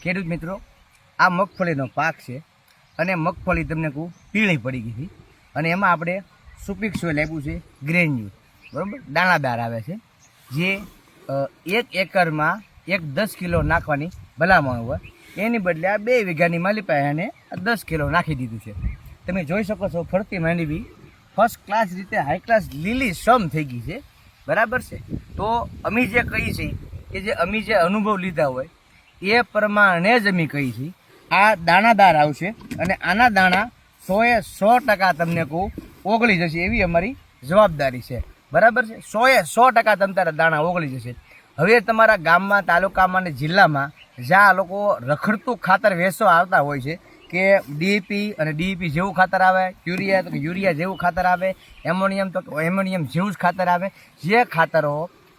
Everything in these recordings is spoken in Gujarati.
ખેડૂત મિત્રો, આ મગફળીનો પાક છે અને મગફળી તમને કહું પીળી પડી ગઈ હતી અને એમાં આપણે સુપીક સોઇલ આપ્યું છે ગ્રેન્યુલ, બરાબર, દાણાદાર આવે છે, જે 1 એકરમાં 10 કિલો નાખવાની ભલામણ હોય, એની બદલે આ 2 વીઘાની માલી પાસે એને 10 કિલો નાખી દીધું છે. તમે જોઈ શકો છો ફરતી માંડવી ફર્સ્ટ ક્લાસ રીતે હાઈ ક્લાસ લીલી સમ થઈ ગઈ છે, બરાબર છે. તો અમે જે કહીએ છીએ કે જે અમે જે અનુભવ લીધા હોય એ પ્રમાણે જ અમે કહીએ છીએ આ દાણાદાર આવશે અને આના દાણા 100% તમને કહું ઓગળી જશે એવી અમારી જવાબદારી છે, બરાબર છે. 100% તમારા દાણા ઓગળી જશે. હવે તમારા ગામમાં, તાલુકામાં અને જિલ્લામાં જ્યાં લોકો રખડતું ખાતર વેચવા આવતા હોય છે કે ડીએપી અને ડીઈપી જેવું ખાતર આવે, યુરિયા તો કે યુરિયા જેવું ખાતર આવે, એમોનિયમ તો એમોનિયમ જેવું જ ખાતર આવે, જે ખાતરો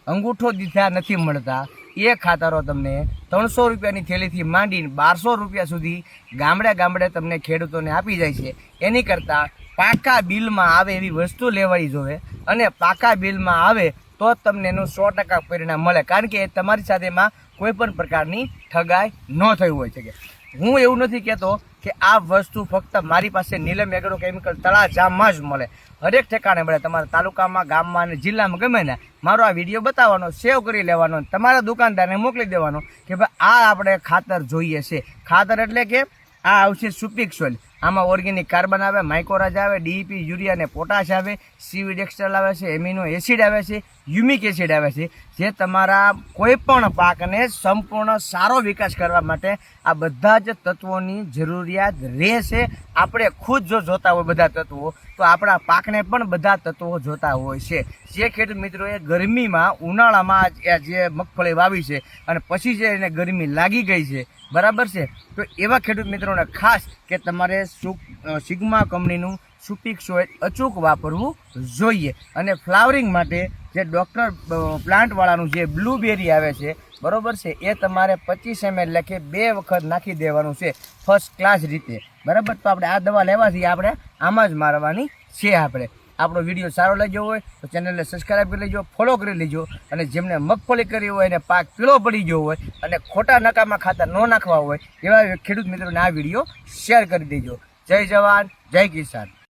અંગૂઠો દીઠા નથી મળતા એ ખાતરો તમને 300 રૂપિયાની થેલીથી માંડીને 1200 રૂપિયા સુધી ગામડે ગામડે તમને ખેડૂતોને આપી જાય છે. એની કરતાં પાકા બિલમાં આવે એવી વસ્તુ લેવાડી જોવે અને પાકા બિલમાં આવે તો જ તમને એનું 100% પરિણામ મળે, કારણ કે તમારી સાથેમાં કોઈ પણ પ્રકારની ઠગાઈ ન થઈ હોય છે. હું એવું નથી કહેતો કે આ વસ્તુ ફક્ત મારી પાસે નીલમ એગ્રો કેમિકલ તળાજામાં જ મળે, હરેક ઠેકાણે મળે. તમારા તાલુકામાં, ગામમાં અને જિલ્લામાં ગમે ને મારો આ વિડીયો બતાવવાનો, સેવ કરી લેવાનો, તમારા દુકાનદારને મોકલી દેવાનો કે ભાઈ આ આપણે ખાતર જોઈએ છે. ખાતર એટલે કે આ આવશે સુપીક સોઇલ, આમાં ઓર્ગેનિક કાર્બન આવે, માઇક્રોરાજ આવે, ડીઈપી, યુરિયા અને પોટાશ આવે, સીવીડ એક્સ્ટ્રા આવે છે, એમિનો એસિડ આવે છે, હ્યુમિક એસિડ આવે છે, જે તમારા કોઈ પણ પાકને સંપૂર્ણ સારો વિકાસ કરવા માટે આ બધા જ તત્વોની જરૂરિયાત રહેશે. આપણે ખુદ જો જોતા હોય બધા તત્વો તો આપણા પાકને પણ બધા તત્વો જોતા હોય છે. જે ખેડૂત મિત્રોએ ગરમીમાં, ઉનાળામાં જે મગફળી વાવી છે અને પછી જે એને ગરમી લાગી ગઈ છે, બરાબર છે, તો એવા ખેડૂત મિત્રોને ખાસ કે તમારે સિગ્મા કંપનીનું સુપીક સોઇલ અચૂક વાપરવું જોઈએ. અને ફ્લાવરિંગ માટે જે ડૉક્ટર પ્લાન્ટવાળાનું જે બ્લૂબેરી આવે છે, બરાબર છે, એ તમારે 25 ml લેખે 2 વખત નાખી દેવાનું છે ફર્સ્ટ ક્લાસ રીતે, બરાબર. તો આપણે આ દવા લેવાથી આપણે આમાં જ મારવાની છે. આપણો વિડીયો સારો લાગ્યો હોય તો ચેનલને સબસ્ક્રાઈબ કરી લેજો, ફોલો કરી લેજો, અને જેમને મગફળી કરી હોય અને પાક પીળો પડી ગયો હોય અને ખોટા નકામા ખાતર ન નાખવા હોય એવા ખેડૂત મિત્રોને આ વિડીયો શેર કરી દેજો. જય જવાન, જય કિસાન.